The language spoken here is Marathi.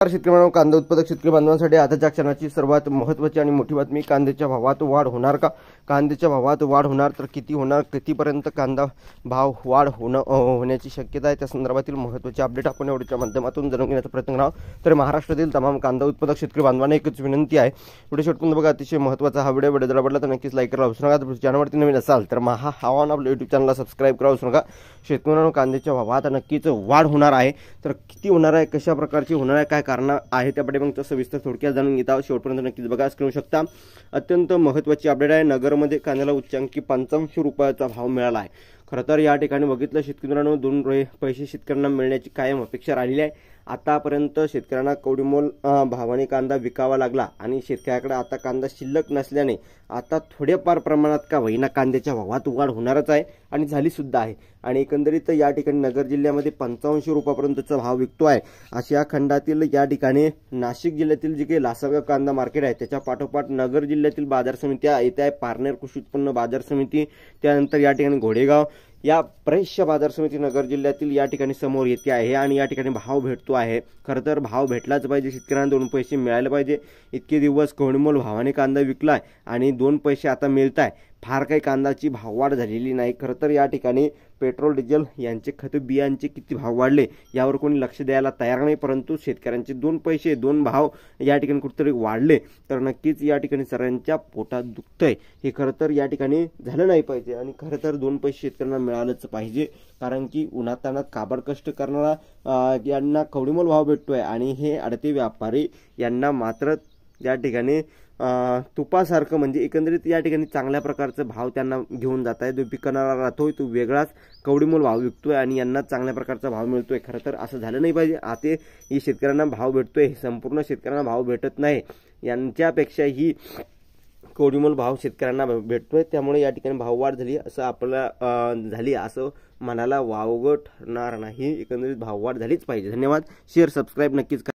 शेतकरी कांदा उत्पादक शेतकरी बांधवांसाठी आताच्या क्षणाची सर्वात महत्त्वाची आणि मोठी बातमी, कांद्याच्या भावात वाढ होणार का? कांद्याच्या भावात वाढ होणार तर किती होणार, कितीपर्यंत कांदा भाव वाढ होण्याची शक्यता आहे, त्या संदर्भातील महत्त्वाचे अपडेट आपण एवढ्याच्या माध्यमातून जाणून घेण्याचा प्रयत्न करणार. तर महाराष्ट्रातील तमाम कांदा उत्पादक शेतकरी बांधवांना एकच विनंती आहे, व्हिडिओ शेवटपर्यंत बघा. अतिशय महत्त्वाचा हा व्हिडिओ जर आवडला तर नक्कीच लाईक करायला विसरू नका. चॅनलवरती नवीन असाल तर आव्हान आपल्या यूट्यूब चॅनलला सबस्क्राईब करायला विसरू नका. शेतकऱ्यांना कांद्याच्या भावात नक्कीच वाढ होणार आहे, तर किती होणार आहे, कशा प्रकारची होणार आहे, काय कारण आहे, त्याकडे मग सविस्तर थोडक्यात जाणून घेता. शेवटपर्यंत नक्कीच बघा, करू शकता. अत्यंत महत्त्वाची अपडेट आहे. नगरमध्ये कांद्याला उच्चांकी 85 रुपयाचा भाव मिळाला आहे. खरं तर या ठिकाणी बघितलं शेतकऱ्यांना 2 पैसे शेतकऱ्यांना मिळण्याची कायम अपेक्षा राहिली आहे. आतापर्यंत शेतकऱ्यांना कवडीमोल भावाने कांदा विकावा लागला आणि शेतकऱ्याकडे आता कांदा शिल्लक नसल्याने आता थोड्याफार प्रमाणात का होईना कांद्याच्या भावात वाढ होणारच आहे आणि झाली सुद्धा आहे. आणि एकंदरीत या ठिकाणी नगर जिल्ह्यामध्ये 85 रुपयापर्यंतचा भाव विकतो आहे. अशा खंडातील या ठिकाणी नाशिक जिल्ह्यातील जे काही लासलगाव कांदा मार्केट आहे त्याच्या पाठोपाठ नगर जिल्ह्यातील बाजार समित्या येत आहे. पारनेर कृषी उत्पन्न बाजार समिती, त्यानंतर या ठिकाणी घोडेगाव या बरेचशा बाजार समिती नगर जिल्ह्यातील या ठिकाणी समोर येते आहे आणि या ठिकाणी भाव भेटतो आहे. खरं तर भाव भेटलाच पाहिजे, शेतकऱ्यांना 2 पैसे मिळाले पाहिजे. इतके दिवस कवडीमोल भावाने कांदा विकलाय आणि 2 पैसे आता मिळत आहे. फार काही कांद्याची भाववाढ झालेली नाही. खरं तर या ठिकाणी पेट्रोल डिझेल यांचे खत बियांचे किती भाव वाढले यावर कोणी लक्ष द्यायला तयार नाही, परंतु शेतकऱ्यांचे 2 पैसे 2 भाव या ठिकाणी कुठेतरी वाढले तर नक्कीच या ठिकाणी सर्वांच्या पोटात दुखतंय. हे खरं तर या ठिकाणी झालं नाही पाहिजे आणि खरं तर 2 पैसे शेतकऱ्यांना मिळालंच पाहिजे, कारण की उन्हातानात काबड कष्ट करणारा यांना कवडीमोल भाव भेटतोय आणि हे आडते व्यापारी यांना मात्र या ठिकाणी तुपासारखं म्हणजे एकंदरीत या ठिकाणी चांगल्या प्रकारचा भाव त्यांना घेऊन जात आहे. जो विकणारा राहतोय तो वेगळाच कवडीमोल भाव विकतोय आणि यांना चांगल्या प्रकारचा भाव मिळतोय. खरं तर असं झालं नाही पाहिजे. आता ही शेतकऱ्यांना भाव भेटतोय, संपूर्ण शेतकऱ्यांना भाव भेटत नाही, यांच्यापेक्षा ही कवडीमोल भाव शेतकऱ्यांना भेटतोय. त्यामुळे या ठिकाणी भाववाढ झाली असं आपल्याला झाली असं म्हणायला वावगं ठरणार नाही. एकंदरीत भाववाढ झालीच पाहिजे. धन्यवाद. शेअर सबस्क्राईब नक्कीच करा.